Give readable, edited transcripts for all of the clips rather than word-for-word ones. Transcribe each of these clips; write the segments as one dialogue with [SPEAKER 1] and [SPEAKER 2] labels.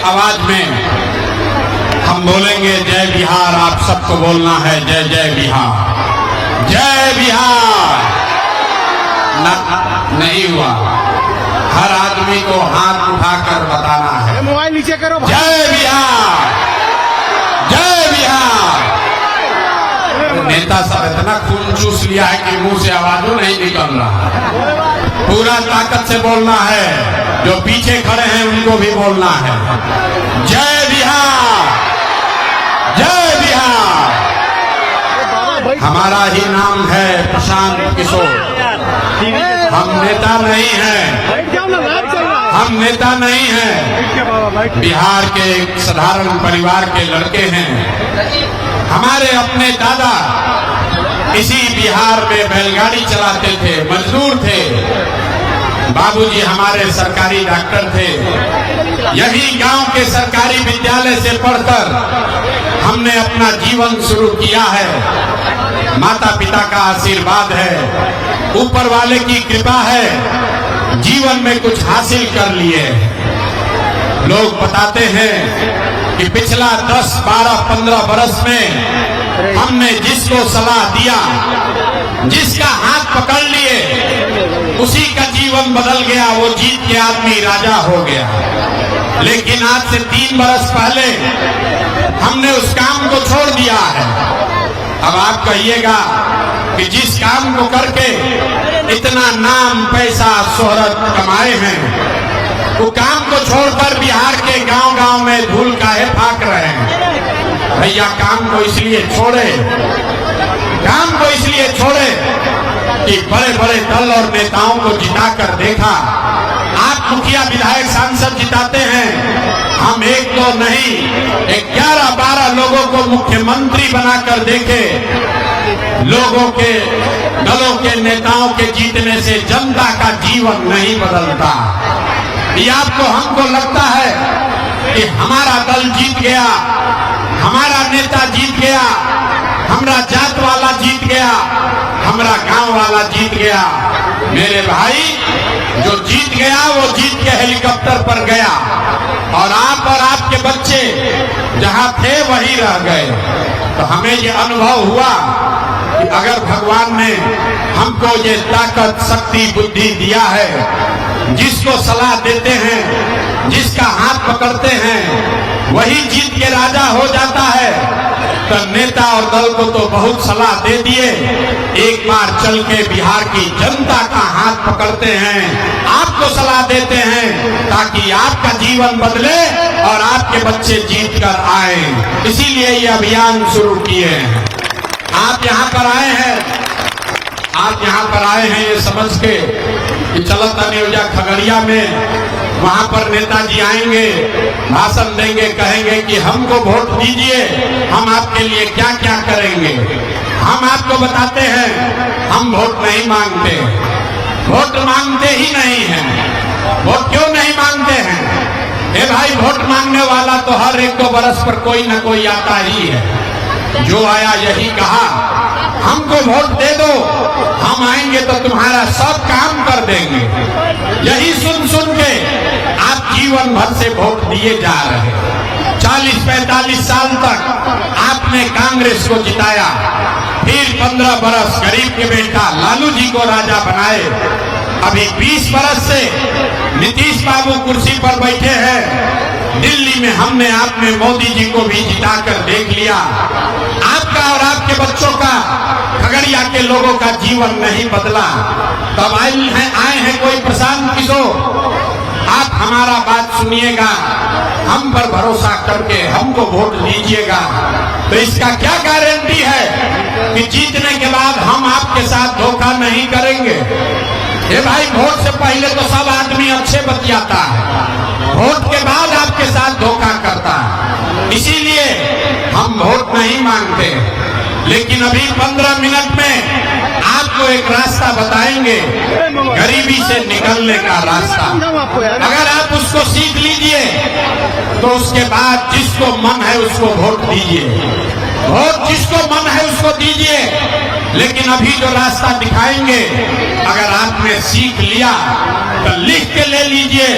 [SPEAKER 1] आवाज में हम बोलेंगे जय बिहार। आप सबको बोलना है जय जय बिहार, जय बिहार। नहीं हुआ, हर आदमी को हाथ उठाकर बताना है
[SPEAKER 2] मोबाइल नीचे करो,
[SPEAKER 1] जय बिहार, जय बिहार। नेता सब इतना खून चूस लिया है कि मुंह से आवाजों नहीं निकल रहा। पूरा ताकत से बोलना है, जो पीछे खड़े हैं उनको भी बोलना है जय बिहार, जय बिहार। हमारा ही नाम है प्रशांत किशोर। हम नेता नहीं हैं, हम नेता नहीं हैं, बिहार के एक साधारण परिवार के लड़के हैं। हमारे अपने दादा इसी बिहार में बैलगाड़ी चलाते थे, मजदूर थे। बाबूजी हमारे सरकारी डॉक्टर थे। यही गांव के सरकारी विद्यालय से पढ़कर हमने अपना जीवन शुरू किया है। माता पिता का आशीर्वाद है, ऊपर वाले की कृपा है, जीवन में कुछ हासिल कर लिए। लोग बताते हैं कि पिछला 10, 12, 15 बरस में हमने जिसको सलाह दिया, जिसका हाथ पकड़ लिए, उसी का जीवन बदल गया। वो जीत के आदमी राजा हो गया। लेकिन आज से 3 बरस पहले हमने उस काम को छोड़ दिया है। अब आप कहिएगा कि जिस काम को करके इतना नाम, पैसा, शोहरत कमाए हैं, वो काम को छोड़कर बिहार के गांव-गांव में धूल काहे फाक रहे हैं। भैया काम को इसलिए छोड़े, काम को इसलिए छोड़े कि बड़े बड़े दल और नेताओं को जिताकर देखा। आप मुखिया, विधायक, सांसद जिताते हैं, हम 1-2 नहीं 11-12 लोगों को मुख्यमंत्री बनाकर देखे। लोगों के, दलों के नेताओं के जीतने से जनता का जीवन नहीं बदलता। ये आपको, हमको लगता है कि हमारा दल जीत गया, हमारा नेता जीत गया, हमारा जात वाला जीत गया, हमारा गांव वाला जीत गया। मेरे भाई, जो जीत गया वो जीत के हेलीकॉप्टर पर गया, और आप और आपके बच्चे जहां थे वहीं रह गए। तो हमें ये अनुभव हुआ कि अगर भगवान ने हमको ये ताकत, शक्ति, बुद्धि दिया है, जिसको सलाह देते हैं, जिसका हाथ पकड़ते हैं, वही जीत के राजा हो जाता है। तो नेता और दल को तो बहुत सलाह दे दिए, एक बार चल के बिहार की जनता का हाथ पकड़ते हैं, आपको सलाह देते हैं ताकि आपका जीवन बदले और आपके बच्चे जीत कर आए। इसीलिए ये अभियान शुरू किए हैं। आप यहाँ पर आए हैं, आप यहाँ पर आए हैं ये समझ के कि चलता न्यूजा खगड़िया में वहां पर नेताजी आएंगे, भाषण देंगे, कहेंगे कि हमको वोट दीजिए, हम आपके लिए क्या क्या करेंगे। हम आपको बताते हैं, हम वोट नहीं मांगते, वोट मांगते ही नहीं हैं। वोट क्यों नहीं मांगते हैं? ए भाई, वोट मांगने वाला तो हर 1-2 बरस पर कोई न कोई आता ही है। जो आया यही कहा, हमको वोट दे दो, हम आएंगे तो तुम्हारा सब काम कर देंगे। यही सुन सुन के आप जीवन भर से वोट दिए जा रहे हैं। 40-45 साल तक आपने कांग्रेस को जिताया, फिर 15 बरस गरीब के बेटा लालू जी को राजा बनाए। अभी 20 बरस से नीतीश बाबू कुर्सी पर बैठे हैं। दिल्ली में हमने, आपने मोदी जी को भी जिताकर देख लिया। आपका और आपके बच्चों का, खगड़िया के लोगों का जीवन नहीं बदला। तब आए हैं कोई प्रशांत किशोर, आप हमारा बात सुनिएगा, हम पर भरोसा करके हमको वोट दीजिएगा। तो इसका क्या गारंटी है कि जीतने के बाद हम आपके साथ धोखा नहीं करेंगे? ये भाई, वोट से पहले तो सब आदमी अच्छे बतियाता है, वोट के बाद आपके साथ धोखा करता है। इसीलिए हम वोट नहीं मांगते। लेकिन अभी 15 मिनट में आपको एक रास्ता बताएंगे, गरीबी से निकलने का रास्ता। अगर आप उसको सीख लीजिए तो उसके बाद जिसको मन है उसको वोट दीजिए। वोट जिसको मन है उसको दीजिए, लेकिन अभी जो रास्ता दिखाएंगे अगर आपने सीख लिया तो लिख के ले लीजिए।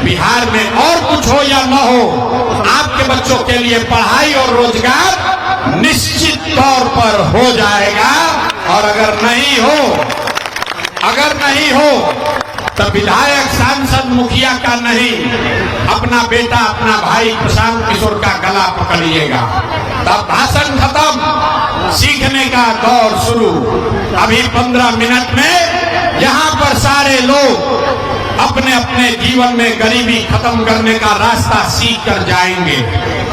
[SPEAKER 1] बिहार में और कुछ हो या न हो, आपके बच्चों के लिए पढ़ाई और रोजगार निश्चित तौर पर हो जाएगा। और अगर नहीं हो तो विधायक, सांसद, मुखिया का नहीं, अपना बेटा, अपना भाई प्रशांत किशोर का गला पकड़िएगा। तब भाषण खत्म, सीखने का दौर शुरू। अभी 15 मिनट में यहाँ पर सारे लोग अपने अपने जीवन में गरीबी खत्म करने का रास्ता सीख कर जाएंगे।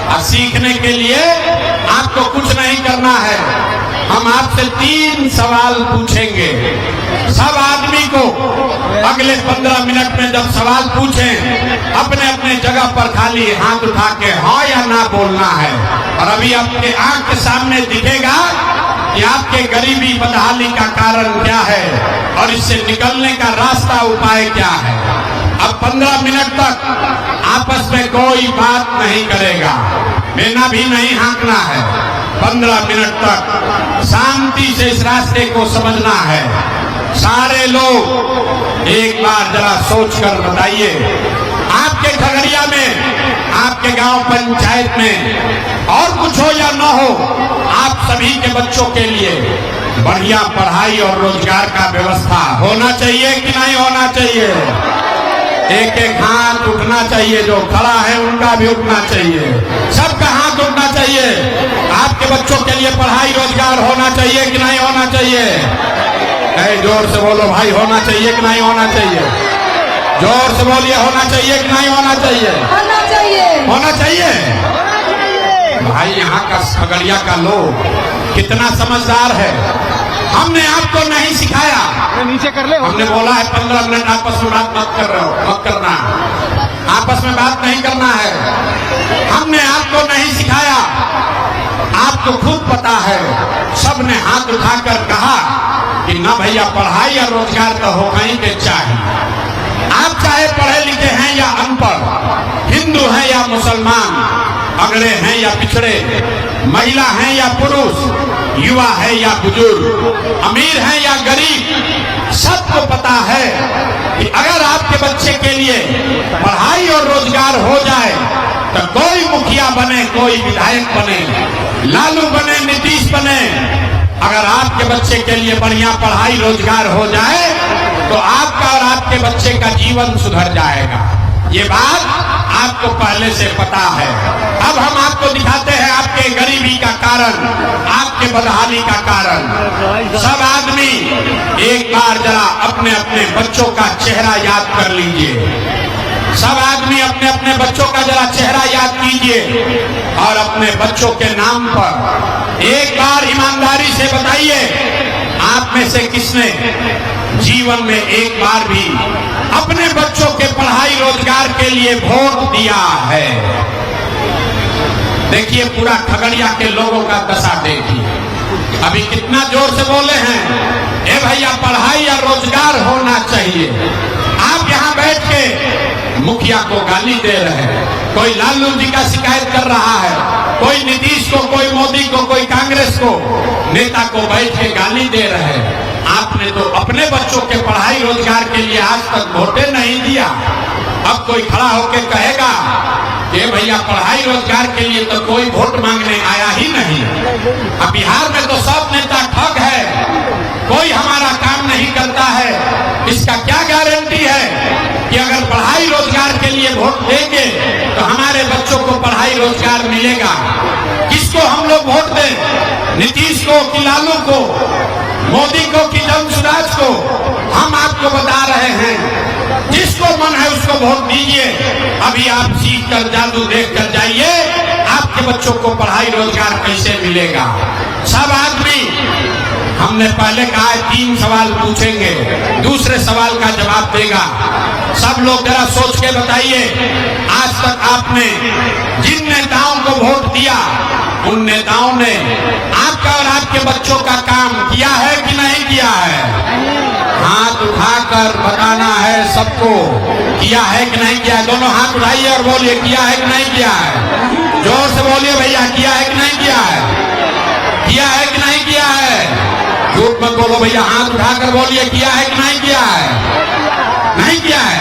[SPEAKER 1] और सीखने के लिए आपको कुछ नहीं करना है। हम आपसे 3 सवाल पूछेंगे। सब आदमी को अगले 15 मिनट में जब सवाल पूछें, अपने अपने जगह पर खाली हाथ उठा के हाँ या ना बोलना है। और अभी आपके आंख के सामने दिखेगा कि आपके गरीबी बदहाली का कारण क्या है और इससे निकलने का रास्ता, उपाय क्या है। अब 15 मिनट तक आपस में कोई बात नहीं करेगा, मेना भी नहीं हाँकना है। 15 मिनट तक शांति से इस रास्ते को समझना है। सारे लोग एक बार जरा सोचकर बताइए, आपके खगड़िया में, आपके गांव पंचायत में और कुछ हो या न हो, आप सभी के बच्चों के लिए बढ़िया पढ़ाई और रोजगार का व्यवस्था होना चाहिए कि नहीं होना चाहिए? एक एक हाथ उठना चाहिए, जो खड़ा है उनका भी उठना चाहिए, सबका हाथ उठना चाहिए। आपके बच्चों के लिए पढ़ाई रोजगार होना चाहिए कि नहीं होना चाहिए? जोर से बोलो भाई, होना चाहिए कि नहीं होना चाहिए? जोर से बोलिए, होना चाहिए कि नहीं होना चाहिए?
[SPEAKER 2] होना चाहिए,
[SPEAKER 1] होना चाहिए। भाई यहाँ का खगड़िया का लोग कितना समझदार है। हमने आपको नहीं सिखाया,
[SPEAKER 3] नीचे कर ले।
[SPEAKER 1] हमने बोला है 15 मिनट आपस में बात मत करना, आपस में बात नहीं करना है। हमने आपको नहीं सिखाया, आपको खुद पता है। सबने हाथ उठाकर कहा कि ना भैया, पढ़ाई और रोजगार तो हो कहीं के चाहिए। आप चाहे पढ़े लिखे हैं या अनपढ़, हिंदू हैं या मुसलमान, अगड़े हैं या पिछड़े, महिला हैं या पुरुष, युवा है या बुजुर्ग, अमीर है या गरीब, सबको पता है कि अगर आपके बच्चे के लिए पढ़ाई और रोजगार हो जाए तो कोई मुखिया बने, कोई विधायक बने, लालू बने, नीतीश बने, अगर आपके बच्चे के लिए बढ़िया पढ़ाई रोजगार हो जाए तो आपका और आपके बच्चे का जीवन सुधर जाएगा। ये बात आपको पहले से पता है। अब हम आपको दिखाते हैं आपके गरीबी का कारण, आपके बदहाली का कारण। सब आदमी एक बार जरा अपने अपने बच्चों का चेहरा याद कर लीजिए। सब आदमी अपने अपने बच्चों का जरा चेहरा याद कीजिए और अपने बच्चों के नाम पर एक बार ईमानदारी से बताइए, आप में से किसने जीवन में एक बार भी अपने बच्चों के पढ़ाई रोजगार के लिए वोट दिया है? देखिए पूरा खगड़िया के लोगों का दशा देखिए। अभी कितना जोर से बोले हैं, ए भैया पढ़ाई या रोजगार होना चाहिए। आप यहाँ बैठ के मुखिया को गाली दे रहे हैं, कोई लालू जी का शिकायत कर रहा है, कोई नीतीश को, कोई मोदी को, कोई कांग्रेस को, नेता को बैठ के गाली दे रहे हैं। आपने तो अपने बच्चों के पढ़ाई रोजगार के लिए आज तक वोटे नहीं दिया। अब कोई खड़ा होकर कहेगा कि भैया पढ़ाई रोजगार के लिए तो कोई वोट मांगने आया ही नहीं। अब बिहार में तो सब नेता ठग है, कोई हमारा काम नहीं करता है। इसका क्या गारंटी है कि अगर पढ़ाई रोजगार के लिए वोट देंगे तो हमारे बच्चों को पढ़ाई रोजगार मिलेगा? किसको हम लोग वोट दें? नीतीश को कि लालू को, मोदी को कि जमशुदाज को? हम आपको बता रहे हैं, जिसको मन है उसको वोट दीजिए। अभी आप सीख कर, जादू देख कर जाइए, आपके बच्चों को पढ़ाई रोजगार कैसे मिलेगा। सब आदमी, हमने पहले कहा 3 सवाल पूछेंगे, दूसरे सवाल का जवाब देगा। सब लोग जरा सोच के बताइए, आज तक आपने जिन नेताओं को वोट दिया उन नेताओं ने आपका और आपके बच्चों का काम किया है कि नहीं किया है? हाथ उठाकर बताना है सबको, किया है कि नहीं किया है। दोनों हाथ उठाइए और बोलिए, किया है कि नहीं किया है। जोर से बोलिए भैया, किया है कि नहीं किया है। किया है कि नहीं किया है? झूठ मत बोलो भैया, हाथ उठाकर बोलिए किया है कि नहीं किया है? नहीं किया है।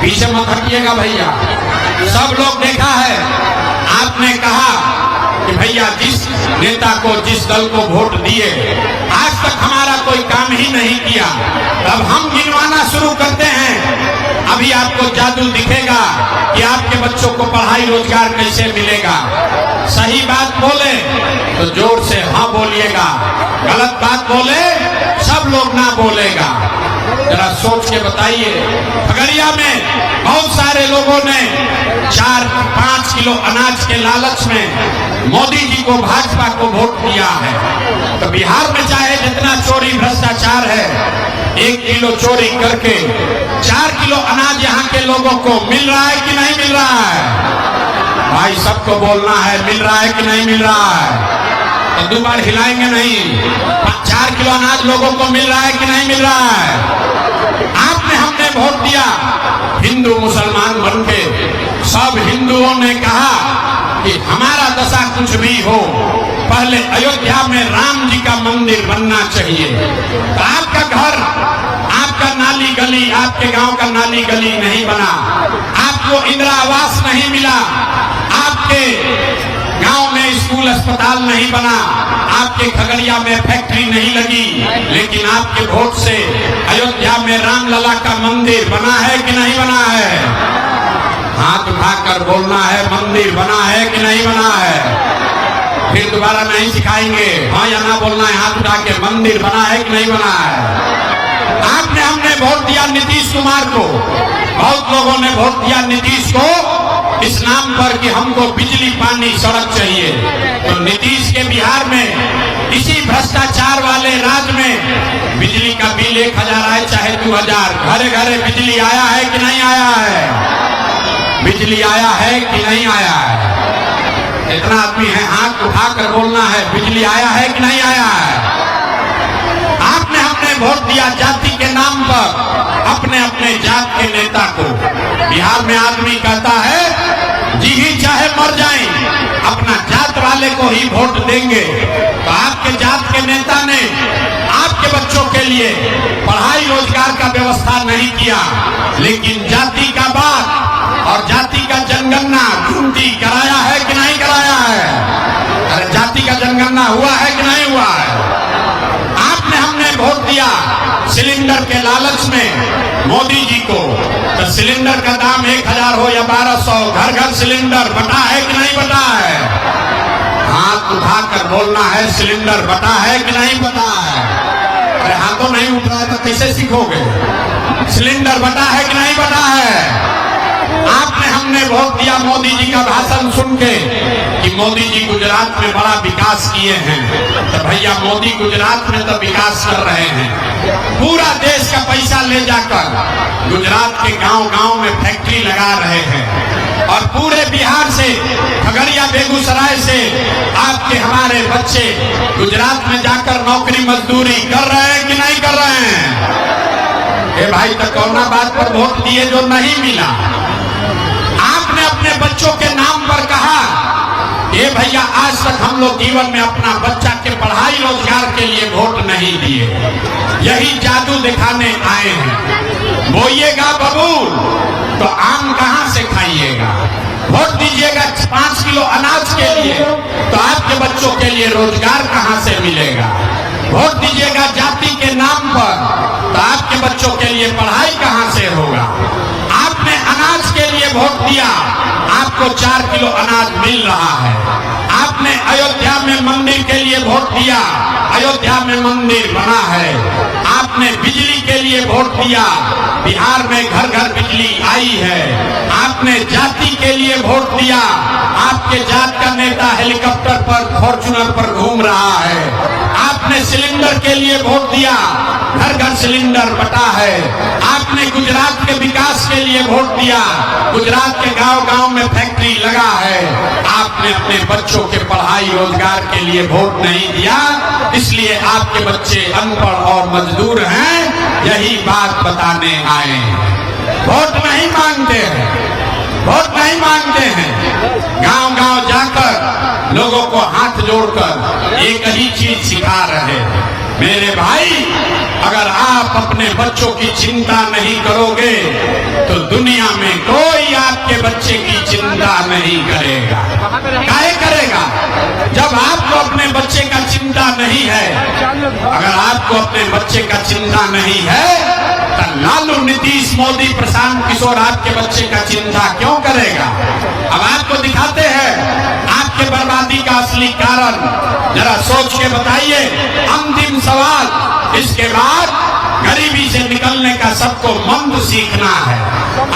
[SPEAKER 1] पीछे मत हटिएगा भैया। सब लोग देखा है। आपने कहा कि भैया जिस नेता को, जिस दल को वोट दिए आज तक हमारा कोई काम ही नहीं किया। अब हम गिनवाना शुरू करते हैं। अभी आपको जादू दिखेगा कि आपके बच्चों को पढ़ाई रोजगार कैसे मिलेगा। सही बात बोले तो जोर से हाँ बोलिएगा, गलत बात बोले सब लोग ना बोलेगा। जरा सोच के बताइए। खगड़िया में बहुत सारे लोगों ने 4-5 किलो अनाज के लालच में मोदी जी को, भाजपा को वोट दिया है। तो बिहार में चाहे जितना चोरी भ्रष्टाचार है, 1 किलो चोरी करके 4 किलो अनाज यहाँ के लोगों को मिल रहा है कि नहीं मिल रहा है? भाई सबको बोलना है, मिल रहा है कि नहीं मिल रहा है? तो 2 बार हिलाएंगे नहीं। 4 किलो अनाज लोगों को मिल रहा है कि नहीं मिल रहा है? आपने, हमने वोट दिया हिंदू मुसलमान बनके। सब हिंदुओं ने कहा कि हमारा दशा कुछ भी हो, पहले अयोध्या में राम जी का मंदिर बनना चाहिए। तो आपका घर, आपका नाली गली, आपके गांव का नाली गली नहीं बना, आपको इंदिरा आवास नहीं मिला, आपके गांव में स्कूल अस्पताल नहीं बना, आपके खगड़िया में फैक्ट्री नहीं लगी, लेकिन आपके वोट से अयोध्या में रामलला का मंदिर बना है कि नहीं बना है? हाथ उठाकर बोलना है, मंदिर बना है कि नहीं बना है? फिर दोबारा नहीं सिखाएंगे, हाँ या ना बोलना है, हाथ उठा के मंदिर बना है कि नहीं बना है? आपने, हमने वोट दिया नीतीश कुमार को। बहुत लोगों ने वोट दिया नीतीश को इस नाम पर कि हमको बिजली, पानी, सड़क चाहिए। तो नीतीश के बिहार में, इसी भ्रष्टाचार वाले राज्य में बिजली का बिल 1000 आए चाहे 2000, घरे घरे बिजली आया है कि नहीं आया है? बिजली आया है कि नहीं आया है? इतना आदमी है, हाथ उठाकर बोलना है, बिजली आया है कि नहीं आया है? आपने, हमने वोट दिया जाति के नाम पर अपने अपने जात के नेता को। बिहार में आदमी कहता है जी ही चाहे मर जाएं, अपना जात वाले को ही वोट देंगे। तो आपके जात के नेता ने आपके बच्चों के लिए पढ़ाई रोजगार का व्यवस्था नहीं किया, लेकिन जाति का बात और जाति का जनगणना गिनती कराया है कि नहीं कराया है? अरे जाति का जनगणना हुआ है कि नहीं हुआ है? आपने, हमने वोट दिया सिलेंडर के लालच में मोदी जी को। तो सिलेंडर का दाम 1000 हो या 1200, घर घर सिलेंडर बटा है कि नहीं बटा है? हाथ उठाकर बोलना है, सिलेंडर बटा है कि नहीं बटा है? अरे हाथों नहीं उठ रहा है तो कैसे सीखोगे? सिलेंडर बटा है कि नहीं बटा है? आपने, हमने वोट दिया मोदी जी का भाषण सुन के कि मोदी जी गुजरात में बड़ा विकास किए हैं। तो भैया मोदी गुजरात में तो विकास कर रहे हैं, पूरा देश का पैसा ले जाकर गुजरात के गांव गांव में फैक्ट्री लगा रहे हैं। और पूरे बिहार से, खगड़िया बेगूसराय से आपके, हमारे बच्चे गुजरात में जाकर नौकरी मजदूरी कर रहे हैं कि नहीं कर रहे हैं? ए भाई, तो कौना बात पर वोट दिए जो नहीं मिला? आपने अपने बच्चों के नाम पर कहा, ये भैया आज तक हम लोग जीवन में अपना बच्चा के पढ़ाई रोजगार के लिए वोट नहीं दिए, यही जादू दिखाने आए हैं। बोइएगा बबूल तो आम कहां से खाइएगा? वोट दीजिएगा 5 किलो अनाज के लिए तो आपके बच्चों के लिए रोजगार कहां से मिलेगा? वोट दीजिएगा जाति के नाम पर तो आपके बच्चों के लिए पढ़ाई कहां से होगा? आपने अनाज के लिए वोट दिया, आपको 4 किलो अनाज मिल रहा है। आपने अयोध्या में मंदिर के लिए वोट दिया, अयोध्या में मंदिर बना है। आपने बिजली के लिए वोट दिया, बिहार में घर घर बिजली आई है। आपने जाति के लिए वोट दिया, आपके जात का नेता हेलीकॉप्टर पर, फॉर्च्यूनर पर घूम रहा है। आपने सिलेंडर के लिए वोट दिया, घर घर सिलेंडर बटा है। आपने गुजरात के विकास के लिए वोट दिया, गुजरात के गांव गांव में फैक्ट्री लगा है। आपने अपने बच्चों के पढ़ाई रोजगार के लिए वोट नहीं दिया, इसलिए आपके बच्चे अनपढ़ और मजदूर हैं। यही बात बताने आए हैं। वोट नहीं मांगते हैं, वोट नहीं मांगते हैं। गांव गांव जाकर लोगों को हाथ जोड़ चीज सिखा रहे हैं। मेरे भाई, अगर आप अपने बच्चों की चिंता नहीं करोगे तो दुनिया में कोई आपके बच्चे की चिंता नहीं करेगा। काहे करेगा? जब आपको अपने बच्चे का चिंता नहीं है, अगर आपको अपने बच्चे का चिंता नहीं है तो लालू, नीतीश, मोदी, प्रशांत किशोर आपके बच्चे का चिंता क्यों करेगा? अब आपको दिखाते हैं आपके बर्बादी का असली कारण। जरा सोच के बताइए। अंतिम सवाल, इसके बाद गरीबी से निकलने का सबको मंत्र सीखना है।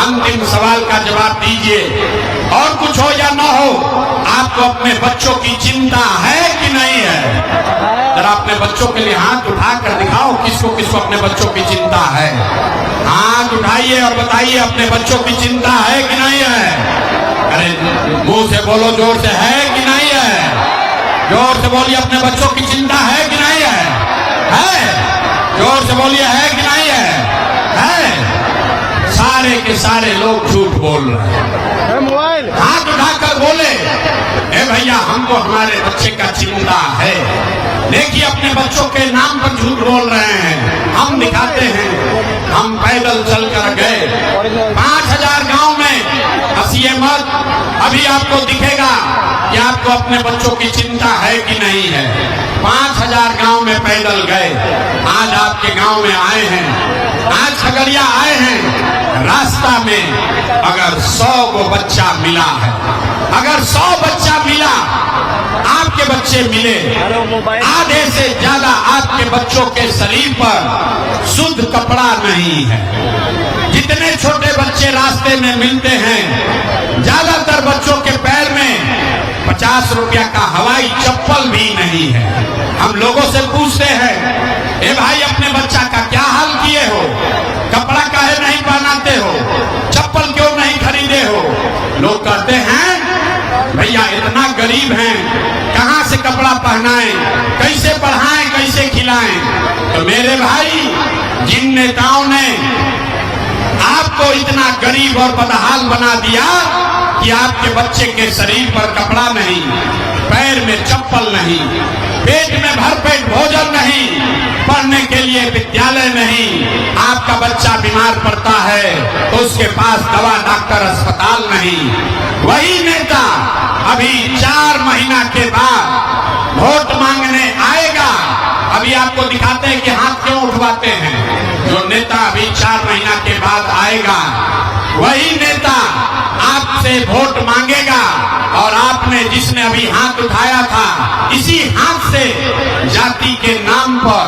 [SPEAKER 1] अंतिम सवाल का जवाब दीजिए। और कुछ हो या ना हो, आपको अपने बच्चों की चिंता है कि नहीं है? जरा अपने बच्चों के लिए हाथ उठाकर दिखाओ, किसको किसको अपने बच्चों की चिंता है। हाथ उठाइए और बताइए अपने बच्चों की चिंता है कि नहीं है। अरे मुंह से बोलो, जोर से, है कि नहीं है? जोर से बोलिए, अपने बच्चों की चिंता है कि नहीं है? है? जोर से बोलिए, है कि नहीं है? है? सारे के सारे लोग झूठ बोल रहे हैं। मोबाइल हाथ उठाकर बोले, ए भैया, हमको हमारे बच्चे का चिंता है। देखिए, अपने बच्चों के नाम पर झूठ बोल रहे हैं। हम दिखाते हैं, हम पैदल चलकर गए 5000 गांव में। हंसिए मत, अभी आपको दिखेगा कि आपको अपने बच्चों की चिंता है कि नहीं है। 5000 गांव में पैदल गए। आज आपके गांव में आए हैं, आज खगड़िया आए हैं। रास्ता में अगर 100 को बच्चा मिला है, अगर 100 बच्चा मिला, आपके बच्चे मिले, आधे से ज्यादा आपके बच्चों के शरीर पर शुद्ध कपड़ा नहीं है। जितने छोटे बच्चे रास्ते में मिलते हैं, ज्यादातर बच्चों के पैर में 50 रुपया का हवाई चप्पल भी नहीं है। हम लोगों से पूछते हैं, ए भाई, अपने बच्चा का क्या हाल किए हो? कपड़ा काहे नहीं पहनाते हो? चप्पल क्यों नहीं खरीदे हो? लोग कहते हैं, भैया इतना गरीब हैं, कहां से कपड़ा पहनाएं, कैसे पढ़ाएं, कैसे खिलाएं। तो मेरे भाई, जिन नेताओं ने आपको इतना गरीब और बदहाल बना दिया कि आपके बच्चे के शरीर पर कपड़ा नहीं, पैर में चप्पल नहीं, पेट में भरपेट भोजन नहीं, पढ़ने के लिए विद्यालय नहीं, आपका बच्चा बीमार पड़ता है तो उसके पास दवा, डॉक्टर, अस्पताल नहीं, वही नेता अभी 4 महीना के बाद वोट मांगने आएगा। अभी आपको दिखाते हैं कि हाथ क्यों उठवाते हैं। जो नेता अभी 4 महीना के बाद आएगा, वही नेता आपसे वोट मांगेगा और आपने जिसने अभी हाथ उठाया था, इसी हाथ से जाति के नाम पर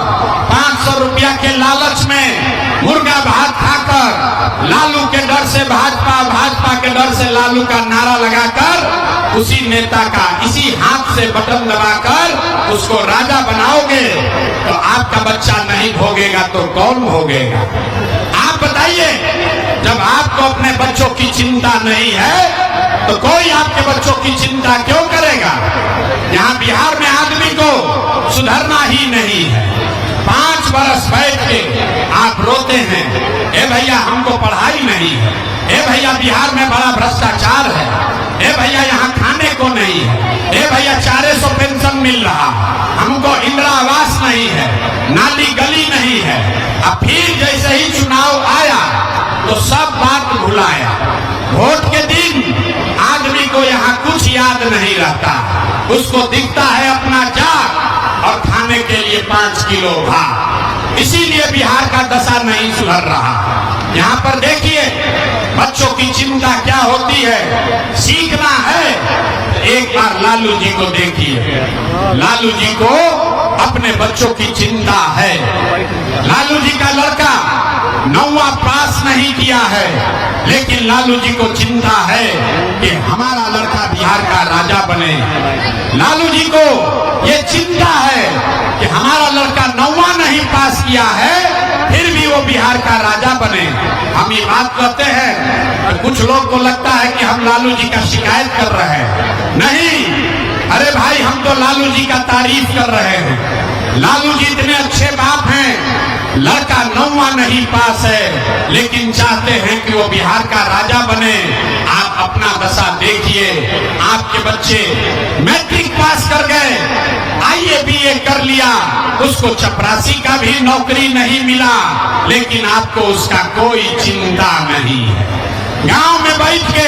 [SPEAKER 1] 500 रुपया के लालच में मुर्गा भात खाकर, लालू के डर से भाजपा, भाजपा के डर से लालू का नारा लगाकर उसी नेता का इसी हाथ से बटन दबाकर उसको राजा बनाओगे तो आपका बच्चा नहीं भोगेगा तो कौन भोगेगा? आप बताइए। जब आपको अपने बच्चों की चिंता नहीं है तो कोई आपके बच्चों की चिंता क्यों करेगा? यहाँ बिहार में आदमी को सुधरना ही नहीं है। 5 बरस बैठ के आप रोते हैं, ए भैया हमको पढ़ाई नहीं है, ए भैया बिहार में बड़ा भ्रष्टाचार है, ए भैया यहाँ खाने को नहीं है, ए भैया 400 पेंशन मिल रहा, हमको इंदिरा आवास नहीं है, नाली गली नहीं है। अब फिर जैसे ही चुनाव आया तो सब बात भुलाया। वोट के दिन आदमी को यहाँ कुछ याद नहीं रहता, उसको दिखता है अपना जात और खाने के लिए 5 किलो भात। इसीलिए बिहार का दशा नहीं सुधर रहा। यहाँ पर देखिए बच्चों की चिंता क्या होती है, सीखना है। एक बार लालू जी को देखिए, लालू जी को अपने बच्चों की चिंता है। लालू जी का लड़का 9वां पास नहीं किया है, लेकिन लालू जी को चिंता है कि हमारा लड़का बिहार का राजा बने। लालू जी को ये चिंता है कि हमारा लड़का 9वां नहीं पास किया है, फिर भी वो बिहार का राजा बने। हम ये बात कहते हैं तो कुछ लोग को लगता है कि हम लालू जी का शिकायत कर रहे हैं। नहीं, अरे भाई, हम तो लालू जी का तारीफ कर रहे हैं। लालू जी इतने अच्छे बाप हैं, लड़का 9वां नहीं पास है लेकिन चाहते हैं कि वो बिहार का राजा बने। आप अपना दशा देखिए, आपके बच्चे मैट्रिक पास कर गए, MA BA कर लिया, उसको चपरासी का भी नौकरी नहीं मिला, लेकिन आपको उसका कोई चिंता नहीं है। गांव में बैठ के,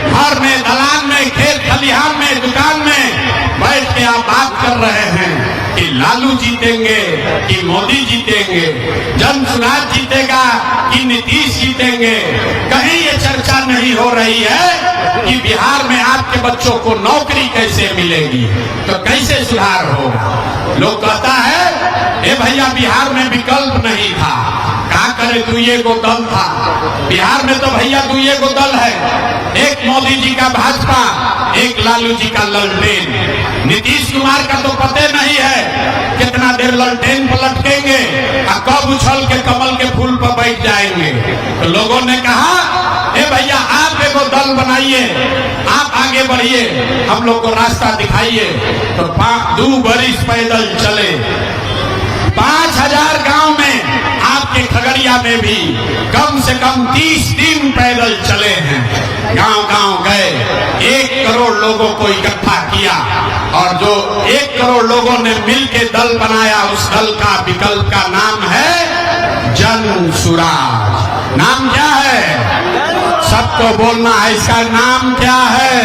[SPEAKER 1] घर में, दलान में, खेत खलिहान में, दुकान में बैठ के आप बात कर रहे हैं कि लालू जीतेंगे कि मोदी जीतेंगे, जन सुराज जीतेगा कि नीतीश जीतेंगे। कहीं ये चर्चा नहीं हो रही है कि बिहार में आपके बच्चों को नौकरी कैसे मिलेगी, तो कैसे सुधार होगा। लोग कहता है ए भैया बिहार में विकल्प नहीं था, क्या करे, दुइये गो दल था बिहार में, तो भैया दुइये गो दल है, एक मोदी जी का भाजपा, एक लालू जी का ललटेन। नीतीश कुमार का तो पते नहीं है कितना देर ललटेन पर लटकेंगे और कब उछल के कमल के फूल पर बैठ जाएंगे। तो लोगों ने कहा ए भैया आप एगो दल बनाइए, आप आगे बढ़िए, हम लोग को रास्ता दिखाइए। तो 2 बरिस पैदल चले, 5000 गांव में, आपके खगड़िया में भी कम से कम 30 दिन पैदल चले हैं। गांव गांव गए, 1 करोड़ लोगों को इकट्ठा किया और जो 1 करोड़ लोगों ने मिलकर दल बनाया, उस दल का विकल्प का नाम है जन सुराज। नाम क्या है? सबको बोलना है, इसका नाम क्या है?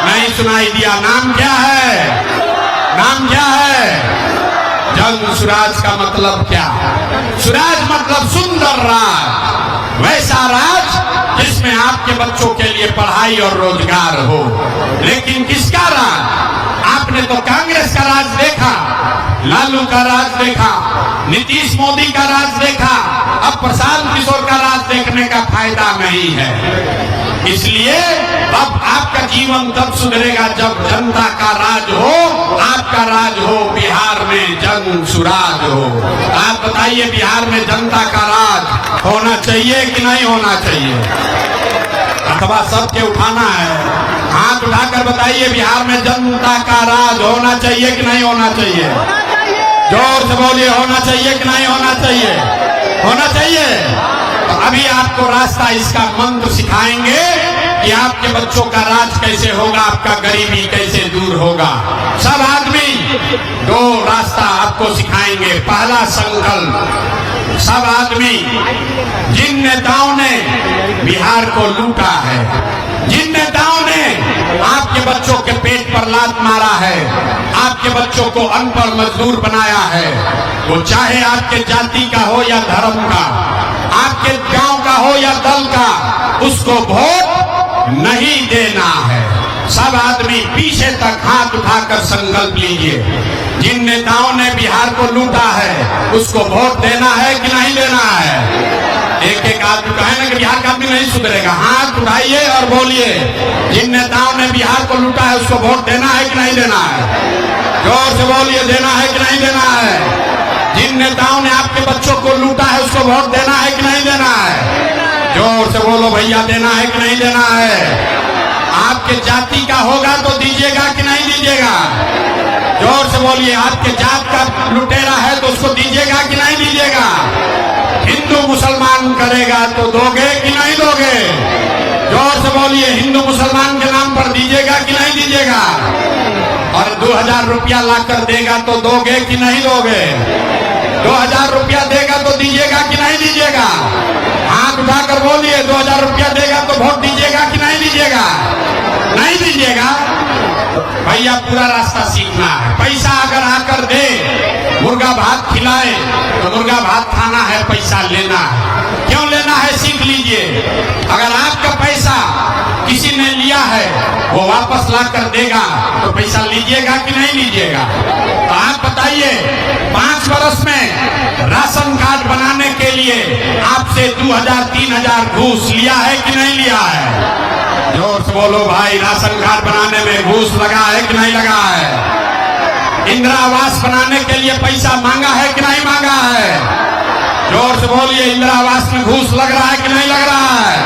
[SPEAKER 1] नहीं सुनाई दिया, नाम क्या है? नाम क्या है? जन सुराज का मतलब क्या? सुराज मतलब सुंदर राज, वैसा राज जिसमें आपके बच्चों के लिए पढ़ाई और रोजगार हो। लेकिन किसका राज? आपने तो कांग्रेस का राज देखा, लालू का राज देखा, नीतीश मोदी का राज देखा, अब प्रशांत किशोर का राज देखने का फायदा नहीं है। इसलिए अब आपका जीवन तब सुधरेगा जब जनता का राज हो, आपका राज हो, बिहार में जन सुराज हो। आप बताइए बिहार में जनता का राज होना चाहिए कि नहीं होना चाहिए? अथवा सबके उठाना है? हाथ उठाकर बताइए बिहार में जनता का राज होना चाहिए कि नहीं होना चाहिए? जोर से बोलिए, होना चाहिए कि नहीं होना चाहिए? होना चाहिए। तो अभी आपको रास्ता, इसका मंत्र सिखाएंगे कि आपके बच्चों का राज कैसे होगा, आपका गरीबी कैसे दूर होगा। सब आदमी 2 रास्ता आपको सिखाएंगे। पहला संकल्प, सब आदमी, जिन नेताओं ने बिहार को लूटा है, जिन नेताओं ने आपके बच्चों के पेट पर लात मारा है, आपके बच्चों को अनपढ़ मजदूर बनाया है, वो चाहे आपके जाति का हो या धर्म का, आपके गांव का हो या दल का, उसको वोट नहीं देना है। सब आदमी पीछे तक हाथ उठाकर संकल्प लीजिए। जिन नेताओं ने बिहार को लूटा है, उसको वोट देना है कि नहीं देना है? एक एक आदमी कहे ना कि बिहार का आदमी नहीं सुधरेगा, हाथ उठाइए और बोलिए, जिन नेताओं ने बिहार को लूटा है उसको वोट देना है कि नहीं देना है? जोर से बोलिए, देना है कि नहीं देना है? जिन नेताओं ने आपके बच्चों को लूटा है उसको वोट देना है कि नहीं देना है? जोर से बोलो भैया, देना है कि नहीं देना है? आपके जाति का होगा तो दीजिएगा कि नहीं दीजिएगा? जोर से बोलिए, आपके जात का लुटेरा है तो उसको दीजिएगा कि नहीं दीजिएगा? हिंदू मुसलमान करेगा तो दोगे कि नहीं दोगे? जोर से बोलिए, हिंदू मुसलमान के नाम पर दीजिएगा कि नहीं दीजिएगा? और 2000 रुपया लाकर देगा तो दोगे कि नहीं दोगे? 2000 रुपया देगा तो दीजिएगा कि नहीं दीजिएगा? हाथ उठाकर बोलिए, 2000 रुपया देगा तो वोट दीजिएगा कि नहीं दीजिएगा? नहीं दीजिएगा। भैया पूरा रास्ता सीखना है। पैसा अगर आकर दे, मुर्गा भात खिलाए तो मुर्गा भात खाना है, पैसा लेना है। क्यों लेना है सीख लीजिए। अगर आपका पैसा किसी ने लिया है, वो वापस ला कर देगा तो पैसा लीजिएगा कि नहीं लीजिएगा? तो आप बताइए, 5 वर्ष में राशन कार्ड बनाने के लिए आपसे 2000-3000 घूस लिया है कि नहीं लिया है? जोर से बोलो भाई, राशन कार्ड बनाने में घूस लगा है कि नहीं लगा है? इंदिरा आवास बनाने के लिए पैसा मांगा है कि नहीं मांगा है? जोर से बोलिए, इंदिरा आवास में घूस लग रहा है कि नहीं लग रहा है?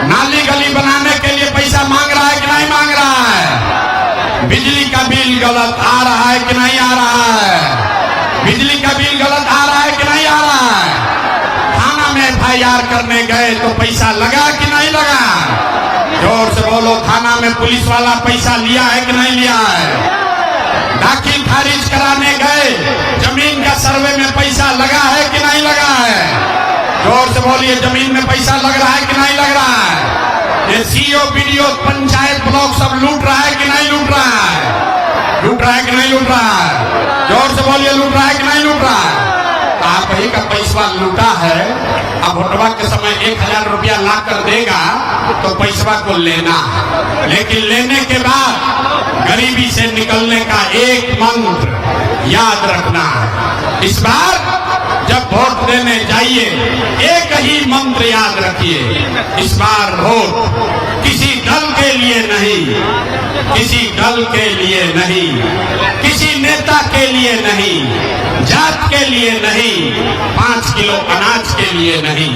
[SPEAKER 1] नाली गली बनाने के लिए पैसा मांग रहा है कि नहीं मांग रहा है? बिजली का बिल गलत आ रहा है कि नहीं आ रहा है? बिजली का बिल गलत आ रहा है कि नहीं आ रहा है? थाना में FIR करने गए तो पैसा लगा कि नहीं लगा? जोर से बोलो, थाना में पुलिस वाला पैसा लिया है कि नहीं लिया है? दाखिल खारिज कराने गए, जमीन का सर्वे में पैसा लगा है कि नहीं लगा है? जोर से बोलिए, जमीन में पैसा लग रहा है कि नहीं लग रहा है? ये सीओ, बीडीओ, पंचायत, ब्लॉक सब लूट रहा है कि नहीं लूट रहा है? लूट रहा है कि नहीं लूट रहा है? जोर से बोलिए, लूट रहा है कि नहीं लूट रहा है? आप ही का पैसा लूटा है। अब वोटवा के समय 1000 रुपया ला कर देगा तो पैसा को लेना है, लेकिन लेने के बाद गरीबी से निकलने का एक मंत्र याद रखना है। इस बार जब वोट देने जाइए एक ही मंत्र याद रखिए, इस बार वोट किसी दल के लिए नहीं, किसी दल के लिए नहीं, किसी नेता के लिए नहीं, जात के लिए नहीं, 5 किलो अनाज के लिए नहीं,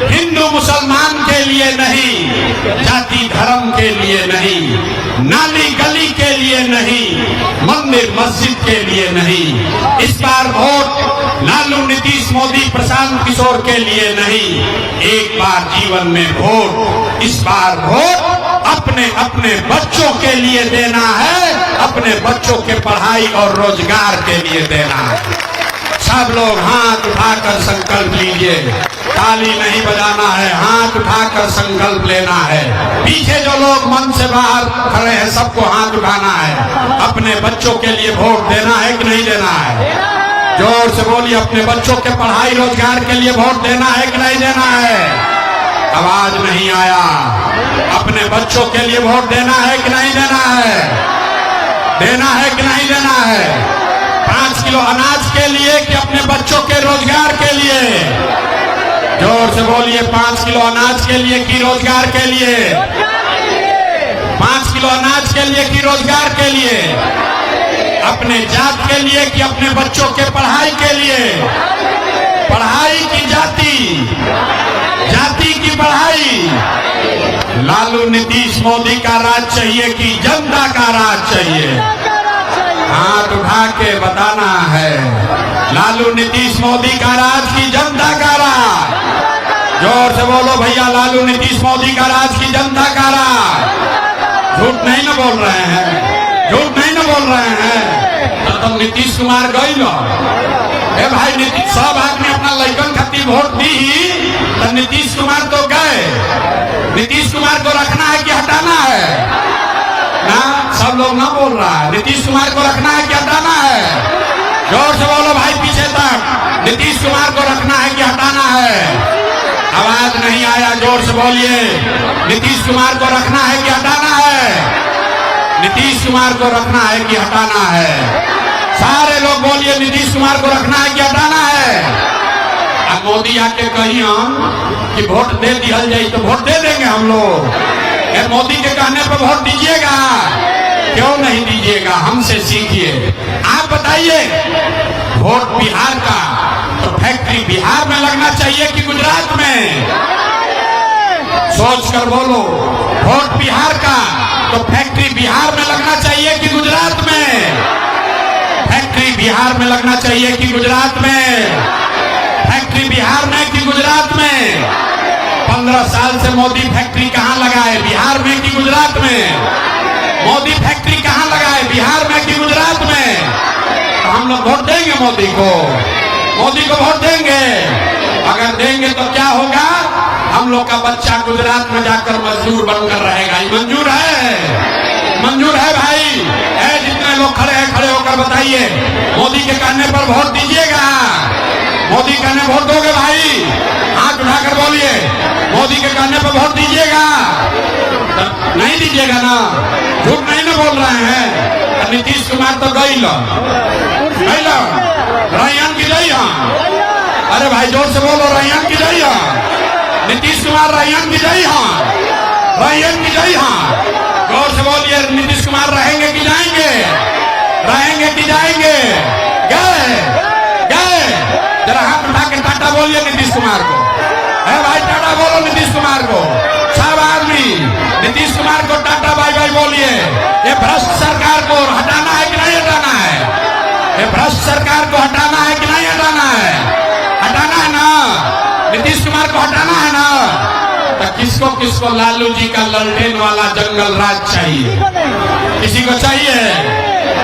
[SPEAKER 1] हिंदू मुसलमान के लिए नहीं, जाति धर्म के लिए नहीं, नाली गली के लिए नहीं, मंदिर मस्जिद के लिए नहीं। इस बार वोट लालू, नीतीश, मोदी, प्रशांत किशोर के लिए नहीं, एक बार जीवन में वोट, इस बार वोट अपने अपने बच्चों के लिए देना है, अपने बच्चों के पढ़ाई और रोजगार के लिए देना है। सब लोग हाथ उठाकर संकल्प लीजिए, ताली नहीं बजाना है, हाथ उठाकर संकल्प लेना है। पीछे जो लोग मन से बाहर खड़े हैं सबको हाथ उठाना है। अपने बच्चों के लिए वोट देना है कि नहीं देना है? जोर से बोलिए, अपने बच्चों के पढ़ाई रोजगार के लिए वोट देना है कि नहीं देना है? आवाज नहीं आया। अपने बच्चों के लिए वोट देना है कि नहीं देना है? देना है कि नहीं देना है? 5 किलो अनाज के लिए कि अपने बच्चों के रोजगार के लिए? जोर से बोलिए, 5 किलो अनाज के लिए कि रोजगार के लिए? 5 किलो अनाज के लिए कि रोजगार के लिए? अपने जात के लिए कि अपने बच्चों के पढ़ाई के लिए? पढ़ाई की जाति, जाति की पढ़ाई। लालू, नीतीश, मोदी का राज चाहिए कि जनता का राज चाहिए? हाथ उठा के बताना है। लालू, नीतीश, मोदी का राज की जनता का राज? जोर से बोलो भैया, लालू, नीतीश, मोदी का राज की जनता का राज? झूठ नहीं ना बोल रहे हैं? झूठ नहीं ना बोल रहे हैं? तो तुम नीतीश कुमार गई लो भाई, नीतीश सब आदमी अपना लड़कन खातिर वोट दी, तो नीतीश कुमार तो गए। नीतीश कुमार को रखना है कि हटाना है? ना, सब लोग ना बोल रहा है। नीतीश कुमार को रखना है कि हटाना है? जोर से बोलो भाई पीछे तक, नीतीश कुमार को रखना है कि हटाना है? आवाज नहीं आया, जोर से बोलिए। नीतीश कुमार को रखना है कि हटाना है? नीतीश कुमार को रखना है कि हटाना है? सारे लोग बोलिए, नीतीश कुमार को रखना है कि हटाना है? अब मोदी आके कही कि वोट दे दिया जाए तो वोट दे देंगे हम लोग। मोदी के कहने पर वोट दीजिएगा? क्यों नहीं दीजिएगा? हमसे सीखिए। आप बताइए, वोट बिहार का तो फैक्ट्री बिहार में लगना चाहिए कि गुजरात में? सोच कर बोलो। वोट बिहार का तो फैक्ट्री बिहार में लगना चाहिए कि गुजरात में? फैक्ट्री बिहार में लगना चाहिए कि गुजरात में? फैक्ट्री बिहार में कि गुजरात में? 15 साल से मोदी फैक्ट्री कहां लगाए, बिहार में कि गुजरात में? मोदी फैक्ट्री कहां लगाए, बिहार में कि गुजरात में? तो हम लोग वोट देंगे मोदी को? मोदी को वोट देंगे? अगर देंगे तो क्या होगा? हम लोग का बच्चा गुजरात में जाकर मजदूर बनकर रहेगा। ये मंजूर है? मंजूर है भाई? है? जितने लोग खड़े हैं खड़े होकर बताइए, मोदी के कहने पर वोट दीजिएगा? मोदी कहने वोट दोगे भाई? हाथ उठाकर बोलिए, मोदी के कहने पर वोट दीजिएगा? नहीं दीजिएगा ना? झूठ नहीं ना बोल रहे हैं? नीतीश कुमार तो गई लो रैयन की गई। अरे भाई जोर से बोलो, रैयन की गई। नीतीश कुमार रैयन की गई। रैयन की गई। जोर से बोलिए, नीतीश कुमार रहेंगे कि जाएंगे? रहेंगे कि जाएंगे? गए? गए? जरा हाथ उठा के टाटा बोलिए नीतीश कुमार को। है भाई, टाटा बोलो नीतीश कुमार को। सब आदमी नीतीश कुमार को टाटा बाय बाय बोलिए। ये भ्रष्ट सरकार को हटाना है कि नहीं हटाना है? ये भ्रष्ट सरकार को हटाना है कि नहीं हटाना है? हटाना है ना? नीतीश कुमार को हटाना है ना? तो किसको किसको लालू जी का ललटेन वाला जंगल राज चाहिए? किसी को चाहिए?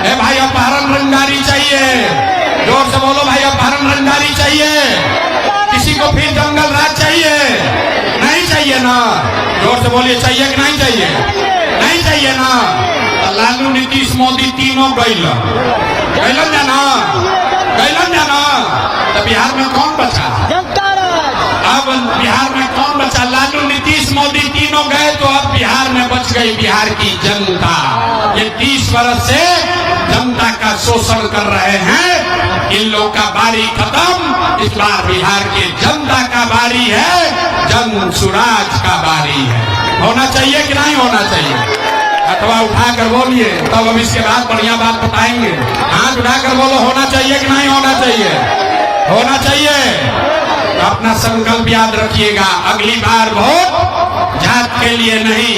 [SPEAKER 1] ए भाई अपहरण रंगदारी चाहिए, जोर से बोलो भाई अपहरण रंगदारी चाहिए। किसी को फिर जंगल राज चाहिए? नहीं चाहिए ना, जोर से बोलिए चाहिए कि नहीं चाहिए? नहीं चाहिए ना। लालू नीतीश मोदी तीनों गैलन जाना, तो बिहार में कौन बचा? अब बिहार में कौन बचा? लालू नीतीश मोदी तीनों गए तो अब बिहार में बच गई बिहार की जनता। ये 30 वर्ष से जनता का शोषण कर रहे हैं, इन लोग का बारी खत्म। इस बार बिहार की जनता का बारी है, जन सुराज का बारी है। होना चाहिए कि नहीं होना चाहिए? अथवा उठाकर बोलिए, तब अब इसके बाद बढ़िया बात बताएंगे। हाथ उठाकर बोलो, होना चाहिए कि नहीं होना चाहिए? होना चाहिए। तो अपना संकल्प याद रखिएगा, अगली बार वोट जात के लिए नहीं,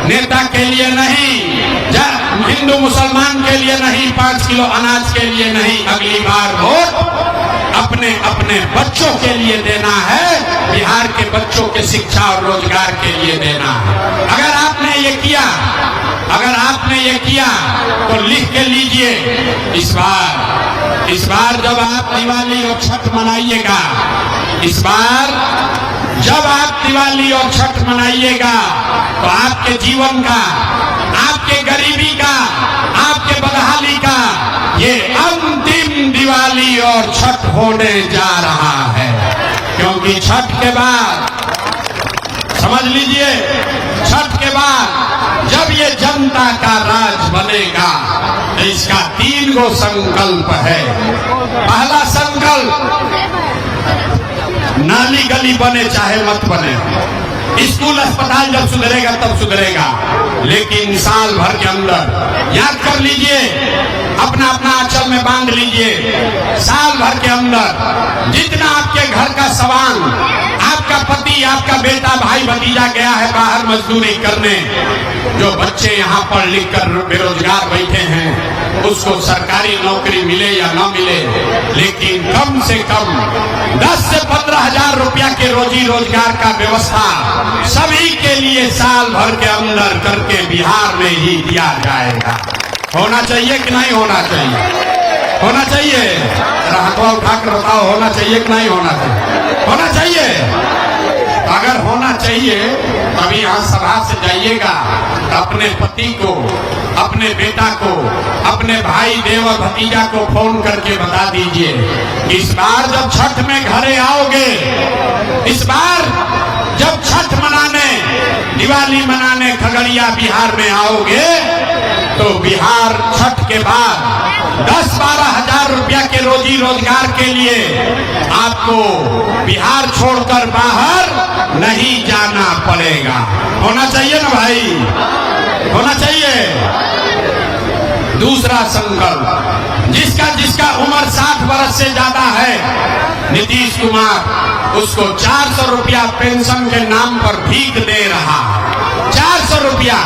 [SPEAKER 1] नेता के लिए नहीं, हिंदू मुसलमान के लिए नहीं, 5 किलो अनाज के लिए नहीं, अगली बार वोट अपने अपने बच्चों के लिए देना है, बिहार के बच्चों के शिक्षा और रोजगार के लिए देना है। अगर आपने ये किया तो लिख के लीजिए, इस बार जब आप दिवाली और छठ मनाइएगा, इस बार जब आप दिवाली और छठ मनाइएगा तो आपके जीवन का, आपके गरीबी का, आपके बदहाली का ये अंतिम दिवाली और छठ होने जा रहा है। क्योंकि छठ के बाद, समझ लीजिए, छठ के बाद जब ये जनता का राज बनेगा तो इसका 3 गो संकल्प है। पहला संकल्प, नाली गली बने चाहे मत बने, स्कूल अस्पताल जब सुधरेगा तब सुधरेगा, लेकिन साल भर के अंदर, याद कर लीजिए, अपना अपना आंचल में बांध लीजिए, साल भर के अंदर जितना आपके घर का सामान, आपका पति, आपका बेटा, भाई भतीजा गया है बाहर मजदूरी करने, जो बच्चे यहाँ पढ़ लिख कर बेरोजगार बैठे हैं, उसको सरकारी नौकरी मिले या न मिले, लेकिन कम से कम 10 से 15 हजार रुपया के रोजी रोजगार का व्यवस्था सभी के लिए साल भर के अंदर करके बिहार में ही दिया जाएगा। होना चाहिए कि नहीं होना चाहिए? होना चाहिए। हाथवा उठाकर बताओ, होना चाहिए कि नहीं होना चाहिए? होना चाहिए। अगर होना चाहिए तभी यहाँ सभा से जाइएगा, अपने पति को, अपने बेटा को, अपने भाई देवर भतीजा को फोन करके बता दीजिए, इस बार जब छठ में घरे आओगे, इस बार जब छठ मनाने, दिवाली मनाने खगड़िया बिहार में आओगे तो बिहार छठ के बाद 10-12 हजार रुपया के रोजी रोजगार के लिए आपको बिहार छोड़कर बाहर नहीं जाना पड़ेगा। होना चाहिए ना भाई? होना चाहिए। दूसरा संकल्प, जिसका उम्र 60 वर्ष से ज्यादा है, नीतीश कुमार उसको 400 रुपया पेंशन के नाम पर भीख दे रहा। 400 रुपया।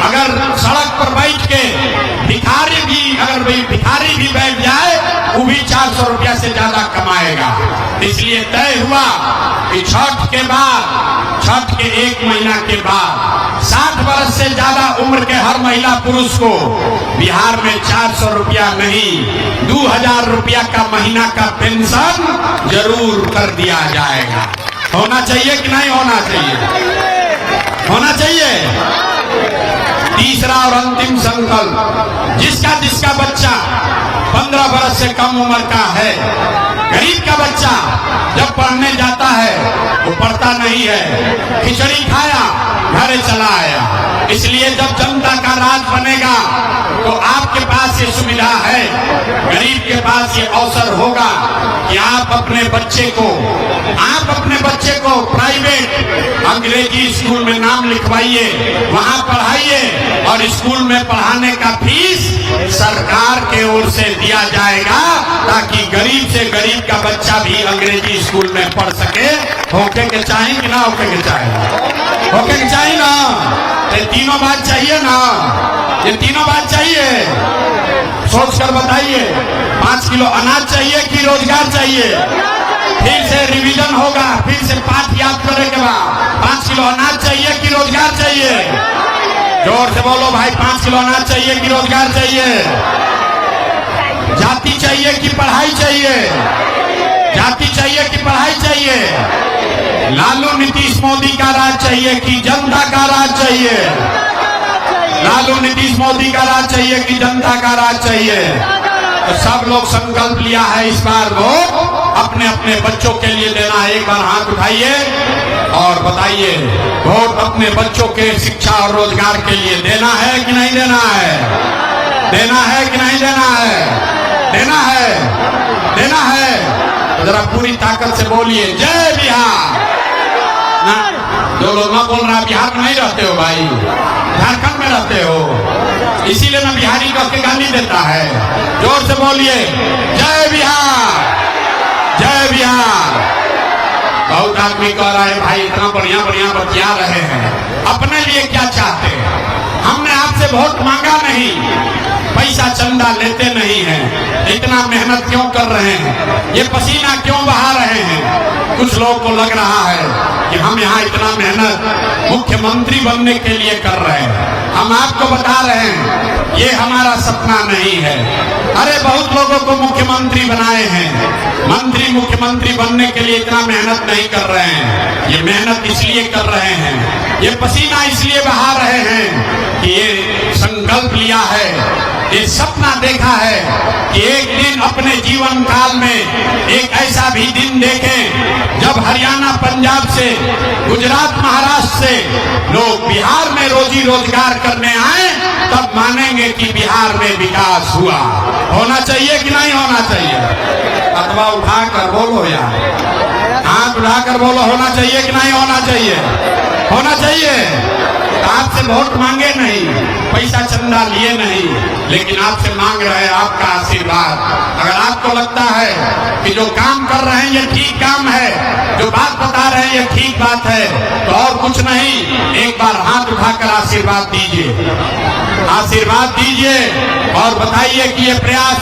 [SPEAKER 1] अगर सड़क पर बैठ के भिखारी भी बैठ जाए, वो भी 400 रुपया से ज्यादा कमाएगा। इसलिए तय हुआ कि छठ के बाद, छठ के 1 महीना के बाद 60 वर्ष से ज्यादा उम्र के हर महिला पुरुष को बिहार में 400 रुपया नहीं, 2000 रुपया का महीना का पेंशन जरूर कर दिया जाएगा। होना चाहिए कि नहीं होना चाहिए? होना चाहिए। तीसरा और अंतिम संकल्प, जिसका बच्चा 15 वर्ष से कम उम्र का है, गरीब का बच्चा जब पढ़ने जाता है वो पढ़ता नहीं है, खिचड़ी खाया घरे चला आया। इसलिए जब जनता का राज बनेगा तो आपके पास ये सुविधा है, गरीब के पास ये अवसर होगा कि आप अपने बच्चे को प्राइवेट अंग्रेजी स्कूल में नाम लिखवाइए, वहां पढ़ाइए, और स्कूल में पढ़ाने का फीस सरकार के ओर से दिया जाएगा, ताकि गरीब से गरीब का बच्चा भी अंग्रेजी स्कूल में पढ़ सके। होके के चाहिए कि ना होके के चाहिए? होके के चाहिए ना? ये तीनों बात चाहिए ना? ये तीनों बात चाहिए। सोच कर बताइए, 5 किलो अनाज चाहिए कि रोजगार चाहिए? फिर से रिवीजन होगा, फिर से पाठ याद करने के बाद 5 किलो अनाज चाहिए कि रोजगार चाहिए? जोर से बोलो भाई, 5 किलो अनाज चाहिए कि रोजगार चाहिए? जाति चाहिए कि पढ़ाई चाहिए? जाति चाहिए कि पढ़ाई चाहिए? लालू नीतीश मोदी का राज चाहिए कि जनता का राज चाहिए? लालू नीतीश मोदी का राज चाहिए कि जनता का राज चाहिए? तो सब लोग संकल्प लिया है इस बार वोट अपने अपने बच्चों के लिए देना है। एक बार हाथ उठाइए और बताइए, वोट अपने बच्चों के शिक्षा और रोजगार के लिए देना है कि नहीं देना है? देना है कि नहीं देना है? देना है, देना है। तो जरा पूरी ताकत से बोलिए जय बिहार। ना जो लोग ना बोल रहा, बिहार में नहीं रहते हो भाई, झारखंड में रहते हो, इसीलिए ना बिहारी कह के गाली देता है। जोर से बोलिए जय बिहार, जय बिहार। बहुत आदमी कह रहा है भाई इतना बढ़िया बढ़िया बतिया रहे हैं, अपने लिए क्या चाहते हैं? हमने आपसे वोट मांगा नहीं, पैसा चंदा लेते नहीं हैं, इतना मेहनत क्यों कर रहे हैं, ये पसीना क्यों बहा रहे हैं? कुछ लोगों को लग रहा है कि हम यहाँ इतना मेहनत मुख्यमंत्री बनने के लिए कर रहे हैं। हम आपको बता रहे हैं ये हमारा सपना नहीं है। अरे बहुत लोगों को मुख्यमंत्री बनाए हैं, मंत्री मुख्यमंत्री बनने के लिए इतना मेहनत नहीं कर रहे हैं। ये मेहनत इसलिए कर रहे हैं, ये पसीना इसलिए बहा रहे हैं कि ये संकल्प लिया है, ये सपना देखा है कि एक दिन अपने जीवन काल में एक ऐसा भी दिन देखें जब हरियाणा पंजाब से, गुजरात महाराष्ट्र से लोग बिहार में रोजी रोजगार करने आए, तब मानेंगे कि बिहार में विकास हुआ। होना चाहिए कि नहीं होना चाहिए? अथवा उठाकर बोलो यार, हाथ उठाकर बोलो, होना चाहिए कि नहीं होना चाहिए? होना चाहिए। आपसे वोट मांगे नहीं, पैसा चंदा लिए नहीं, लेकिन आपसे मांग रहे हैं आपका आशीर्वाद। अगर आपको लगता है कि जो काम कर रहे हैं ये ठीक काम है, जो बात बता रहे हैं ये ठीक बात है, तो और कुछ नहीं, एक बार हाथ उठाकर आशीर्वाद दीजिए, आशीर्वाद दीजिए और बताइए कि ये प्रयास